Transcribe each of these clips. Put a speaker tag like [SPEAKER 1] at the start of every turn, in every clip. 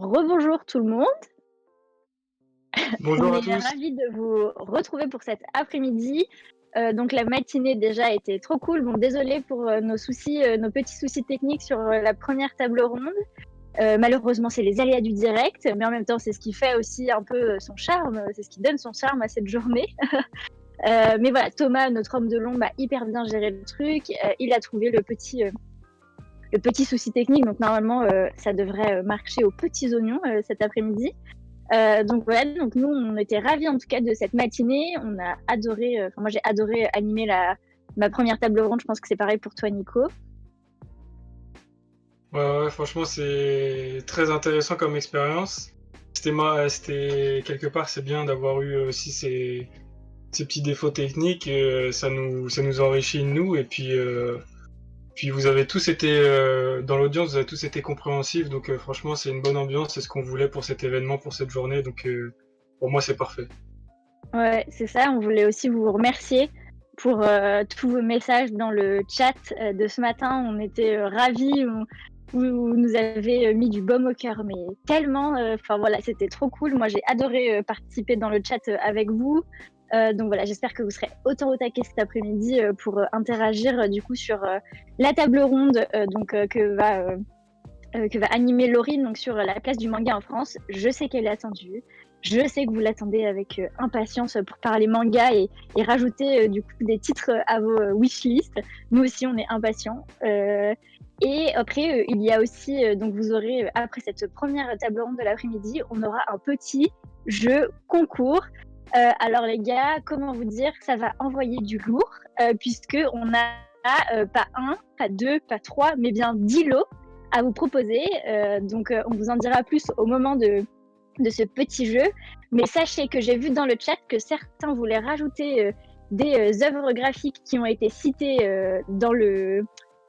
[SPEAKER 1] Rebonjour tout le monde, on
[SPEAKER 2] Bonjour à
[SPEAKER 1] est
[SPEAKER 2] tous.
[SPEAKER 1] ravis de vous retrouver pour cet après-midi. Donc la matinée déjà était trop cool. Bon, désolé pour nos soucis, nos petits soucis techniques sur la première table ronde. Malheureusement, c'est les aléas du direct, mais en même temps, c'est ce qui fait aussi un peu son charme, c'est ce qui donne son charme à cette journée. Mais voilà, Thomas, notre homme de l'ombre, a hyper bien géré le truc. Il a trouvé le petit souci technique, donc normalement, ça devrait marcher aux petits oignons cet après-midi. Donc voilà, donc nous on était ravis en tout cas de cette matinée. On a adoré, moi j'ai adoré animer ma première table ronde. Je pense que c'est pareil pour toi, Nico.
[SPEAKER 2] Ouais, franchement, c'est très intéressant comme expérience. C'était quelque part, c'est bien d'avoir eu aussi ces petits défauts techniques. Ça nous enrichit nous. Et puis vous avez tous été dans l'audience, vous avez tous été compréhensifs. Donc franchement, c'est une bonne ambiance. C'est ce qu'on voulait pour cet événement, pour cette journée. Donc pour moi, c'est parfait.
[SPEAKER 1] Ouais, c'est ça. On voulait aussi vous remercier pour tous vos messages dans le chat de ce matin. On était ravis. Vous nous avez mis du baume au cœur, mais tellement. Enfin voilà, c'était trop cool. Moi, j'ai adoré participer dans le chat avec vous. Donc voilà, j'espère que vous serez autant au taquet cet après-midi pour interagir du coup sur la table ronde que va animer Laurine donc sur la place du manga en France. Je sais qu'elle est attendue. Je sais que vous l'attendez avec impatience pour parler manga et rajouter du coup des titres à vos wishlists. Nous aussi, on est impatients. Et après, il y a aussi, donc vous aurez, après cette première table ronde de l'après-midi, on aura un petit jeu concours. Alors les gars, comment vous dire, ça va envoyer du lourd, puisque on a pas un, pas deux, pas trois, mais bien 10 lots à vous proposer. Donc on vous en dira plus au moment de ce petit jeu. Mais sachez que j'ai vu dans le chat que certains voulaient rajouter des œuvres graphiques qui ont été citées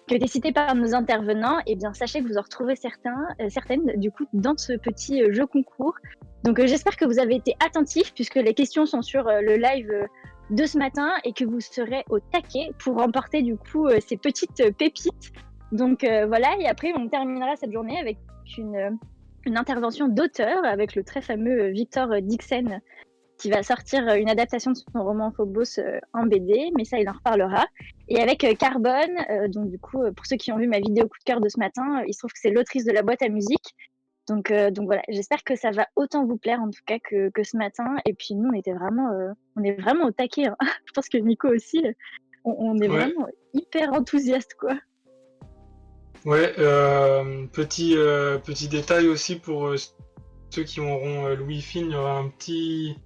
[SPEAKER 1] qui ont été citées par nos intervenants. Et bien sachez que vous en retrouvez certaines du coup dans ce petit jeu concours. Donc j'espère que vous avez été attentifs puisque les questions sont sur le live de ce matin et que vous serez au taquet pour remporter du coup ces petites pépites. Donc voilà, et après on terminera cette journée avec une intervention d'auteur avec le très fameux Victor Dixon qui va sortir une adaptation de son roman Phobos en BD, mais ça il en reparlera. Et avec Carbone, donc du coup pour ceux qui ont vu ma vidéo coup de cœur de ce matin, il se trouve que c'est l'autrice de la boîte à musique. Donc voilà, j'espère que ça va autant vous plaire en tout cas que ce matin. Et puis nous on est vraiment au taquet. Hein. Je pense que Nico aussi, on est
[SPEAKER 2] Ouais,
[SPEAKER 1] vraiment hyper enthousiaste quoi.
[SPEAKER 2] ouais. Petit détail aussi pour ceux qui auront le Wi-Fi, il y aura un petit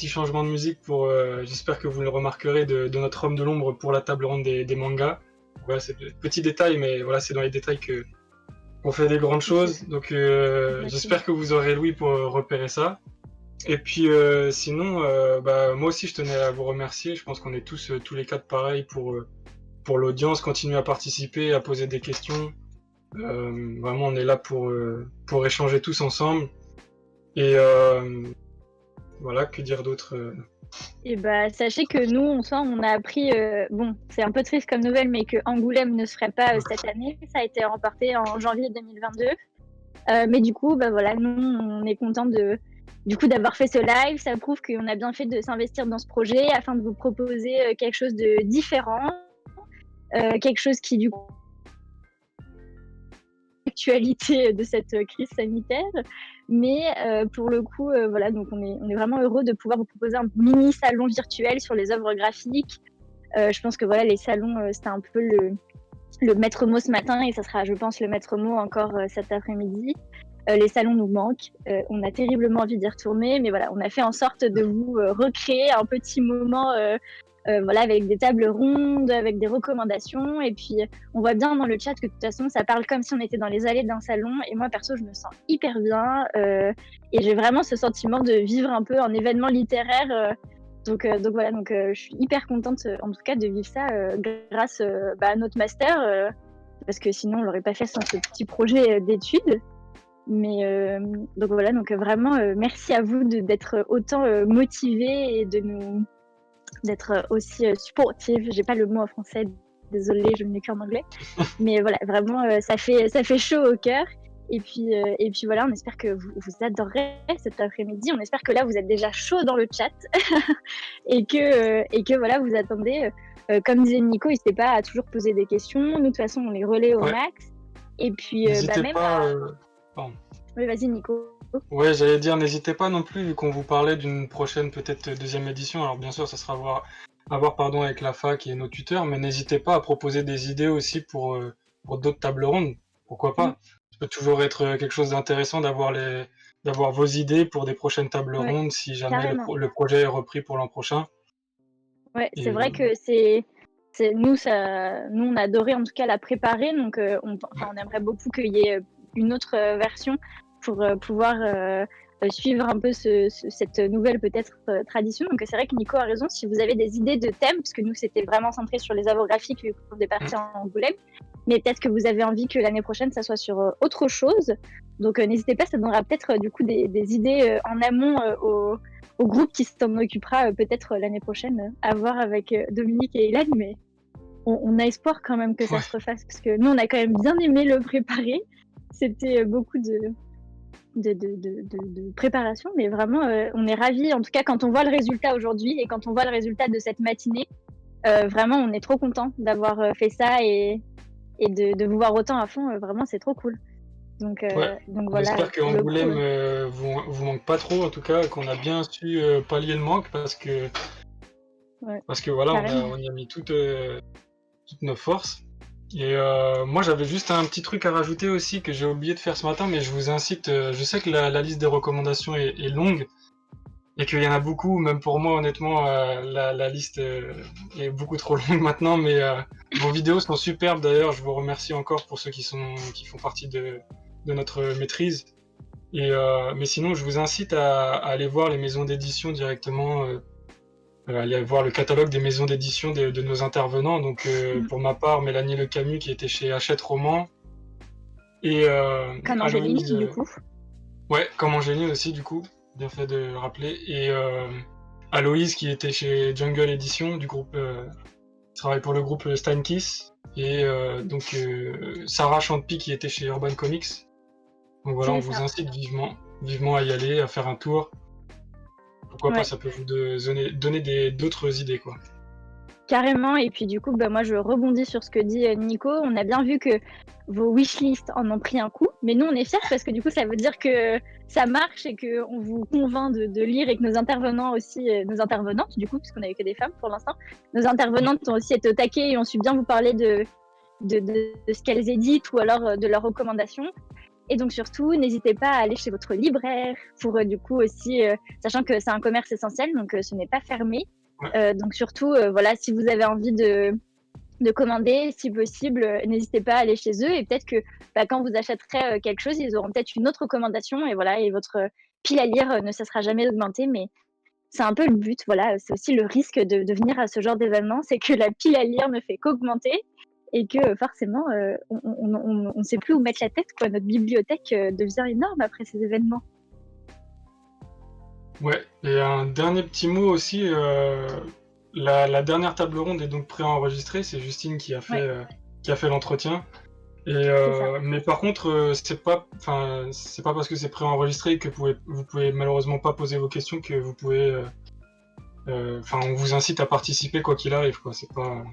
[SPEAKER 2] changement de musique pour, j'espère que vous le remarquerez, de notre homme de l'ombre pour la table ronde des mangas. Voilà, c'est petit détail, mais voilà, c'est dans les détails qu'on fait des grandes choses. Donc j'espère que vous aurez Louis pour repérer ça. Et puis sinon, moi aussi je tenais à vous remercier. Je pense qu'on est tous les quatre pareils pour l'audience. Continuez à participer, à poser des questions. Vraiment, on est là pour échanger tous ensemble. Et voilà, que dire d'autre
[SPEAKER 1] Et bah, sachez que nous, on a appris, bon, c'est un peu triste comme nouvelle, mais que Angoulême ne se ferait pas cette année. Ça a été remporté en janvier 2022. Mais du coup, bah voilà, nous, on est content du coup, d'avoir fait ce live. Ça prouve qu'on a bien fait de s'investir dans ce projet afin de vous proposer quelque chose de différent, quelque chose qui, du coup, l'actualité de cette crise sanitaire. Mais pour le coup, voilà, donc on est vraiment heureux de pouvoir vous proposer un mini salon virtuel sur les œuvres graphiques. Je pense que voilà, les salons, c'était un peu le maître mot ce matin et ça sera, je pense, le maître mot encore cet après-midi. Les salons nous manquent. On a terriblement envie d'y retourner, mais voilà, on a fait en sorte de vous recréer un petit moment voilà, avec des tables rondes, avec des recommandations. Et puis, on voit bien dans le chat que de toute façon, ça parle comme si on était dans les allées d'un salon. Et moi, perso, je me sens hyper bien. Et j'ai vraiment ce sentiment de vivre un peu un événement littéraire. Donc voilà, donc je suis hyper contente, en tout cas, de vivre ça grâce à notre master. Parce que sinon, on l'aurait pas fait sans ce petit projet d'études. Mais donc voilà, donc vraiment, merci à vous d'être autant motivés et d'être aussi supportive. J'ai pas le mot en français, désolée, je ne l'ai qu'en anglais. Mais voilà, vraiment, ça fait chaud au cœur. Et puis voilà, on espère que vous adorerez cet après-midi. On espère que là, vous êtes déjà chaud dans le chat et que voilà, vous attendez. Comme disait Nico, n'hésitez pas à toujours poser des questions. Nous, de toute façon, on les relaie au
[SPEAKER 2] Ouais,
[SPEAKER 1] max. Et puis,
[SPEAKER 2] n'hésitez
[SPEAKER 1] même
[SPEAKER 2] pas.
[SPEAKER 1] à...
[SPEAKER 2] Pardon.
[SPEAKER 1] Oui, vas-y, Nico.
[SPEAKER 2] Ouais, j'allais dire, n'hésitez pas non plus, vu qu'on vous parlait d'une prochaine peut-être deuxième édition. Alors bien sûr, ça sera à voir pardon, avec la fac et nos tuteurs, mais n'hésitez pas à proposer des idées aussi pour d'autres tables rondes. Pourquoi
[SPEAKER 1] Mm.
[SPEAKER 2] pas? Ça peut toujours être quelque chose d'intéressant d'avoir vos idées pour des prochaines tables
[SPEAKER 1] Ouais,
[SPEAKER 2] rondes si jamais
[SPEAKER 1] carrément.
[SPEAKER 2] le projet est repris pour l'an prochain.
[SPEAKER 1] Ouais, c'est
[SPEAKER 2] Et
[SPEAKER 1] vrai que nous, on a adoré en tout cas la préparer. Donc, on aimerait beaucoup qu'il y ait une autre version pour pouvoir suivre un peu cette nouvelle peut-être tradition. Donc, c'est vrai que Nico a raison. Si vous avez des idées de thèmes, parce que nous, c'était vraiment centré sur les avoirs graphiques vu qu'on est parti en Angoulême, mais peut-être que vous avez envie que l'année prochaine, ça soit sur autre chose. Donc, n'hésitez pas, ça donnera peut-être du coup des idées en amont au groupe qui s'en occupera peut-être l'année prochaine, à voir avec Dominique et Hélène, mais on a espoir quand même que ça se refasse, parce que nous, on a quand même bien aimé le préparer. C'était beaucoup de préparation, mais vraiment, on est ravis. En tout cas, quand on voit le résultat aujourd'hui et quand on voit le résultat de cette matinée, vraiment, on est trop content d'avoir fait ça et de vous voir autant à fond. Vraiment, c'est trop cool. Donc
[SPEAKER 2] on
[SPEAKER 1] voilà,
[SPEAKER 2] espère que
[SPEAKER 1] pour le coup,
[SPEAKER 2] Angoulême vous manque pas trop, en tout cas, qu'on a bien su pallier le manque, parce que voilà,
[SPEAKER 1] carrément.
[SPEAKER 2] on y a mis toutes nos forces. Et moi, j'avais juste un petit truc à rajouter aussi que j'ai oublié de faire ce matin, mais je vous incite. Je sais que la liste des recommandations est longue et qu'il y en a beaucoup, même pour moi, honnêtement, la liste est beaucoup trop longue maintenant. Mais vos vidéos sont superbes d'ailleurs. Je vous remercie encore pour ceux qui font partie de notre maîtrise. Et mais sinon, je vous incite à aller voir les maisons d'édition directement. Aller voir le catalogue des maisons d'édition de nos intervenants. Donc, pour ma part, Mélanie Le Camus qui était chez Hachette Roman. Et
[SPEAKER 1] Comme Angéline,
[SPEAKER 2] Aloïse.
[SPEAKER 1] du coup.
[SPEAKER 2] Ouais, comme Angéline aussi, du coup. Bien fait de le rappeler. Et Aloïse qui était chez Jungle Edition, du groupe. Travaille pour le groupe Steinkiss. Et donc, Sarah Champy qui était chez Urban Comics. Donc voilà, on vous incite vivement à y aller, à faire un tour. Pourquoi pas, ça peut vous donner d'autres idées, quoi.
[SPEAKER 1] Carrément, et puis du coup, moi je rebondis sur ce que dit Nico. On a bien vu que vos wishlists en ont pris un coup, mais nous on est fiers parce que du coup ça veut dire que ça marche et qu'on vous convainc de lire, et que nos intervenants aussi, nos intervenantes du coup, parce qu'on n'avait que des femmes pour l'instant, nos intervenantes ont aussi été au taquet et ont su bien vous parler de ce qu'elles éditent ou alors de leurs recommandations. Et donc surtout, n'hésitez pas à aller chez votre libraire pour du coup aussi, sachant que c'est un commerce essentiel, donc ce n'est pas fermé. Donc surtout, voilà, si vous avez envie de commander, si possible, n'hésitez pas à aller chez eux, et peut-être que quand vous achèterez quelque chose, ils auront peut-être une autre recommandation, et voilà, et votre pile à lire ne cessera jamais d'augmenter, mais c'est un peu le but, voilà, c'est aussi le risque de venir à ce genre d'événement, c'est que la pile à lire ne fait qu'augmenter, et que forcément, on ne sait plus où mettre la tête, quoi. Notre bibliothèque devient énorme après ces événements.
[SPEAKER 2] Ouais, et un dernier petit mot aussi, la dernière table ronde est donc préenregistrée, c'est Justine qui a fait l'entretien. Et mais par contre, c'est pas parce que c'est préenregistré que vous pouvez malheureusement pas poser vos questions que vous pouvez. On vous incite à participer quoi qu'il arrive, quoi. C'est pas.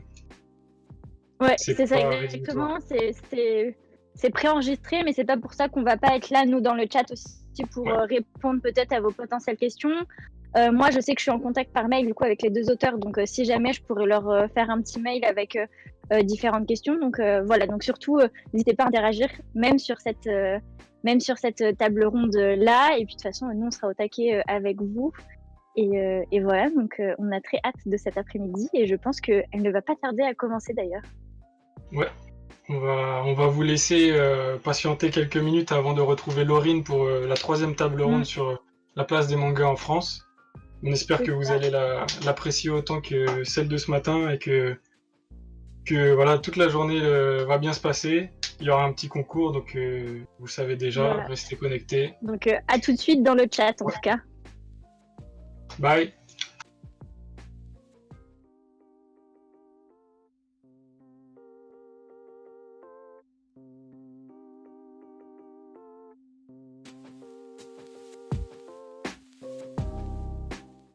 [SPEAKER 1] Ouais, c'est ça exactement. C'est préenregistré, mais c'est pas pour ça qu'on va pas être là, nous, dans le chat aussi, pour répondre peut-être à vos potentielles questions. Moi, je sais que je suis en contact par mail, du coup, avec les deux auteurs, donc si jamais, je pourrais leur faire un petit mail avec différentes questions. Donc voilà, donc surtout, n'hésitez pas à interagir, même sur cette table ronde-là. Et puis, de toute façon, nous, on sera au taquet avec vous. Et voilà, donc on a très hâte de cet après-midi, et je pense qu'elle ne va pas tarder à commencer d'ailleurs. Ouais,
[SPEAKER 2] on va vous laisser patienter quelques minutes avant de retrouver Laurine pour la troisième table ronde sur la place des mangas en France. On espère que vous allez l'apprécier autant que celle de ce matin, et que voilà, toute la journée va bien se passer. Il y aura un petit concours, donc vous savez déjà, restez connectés.
[SPEAKER 1] Donc à tout de suite dans le chat en tout cas.
[SPEAKER 2] Bye.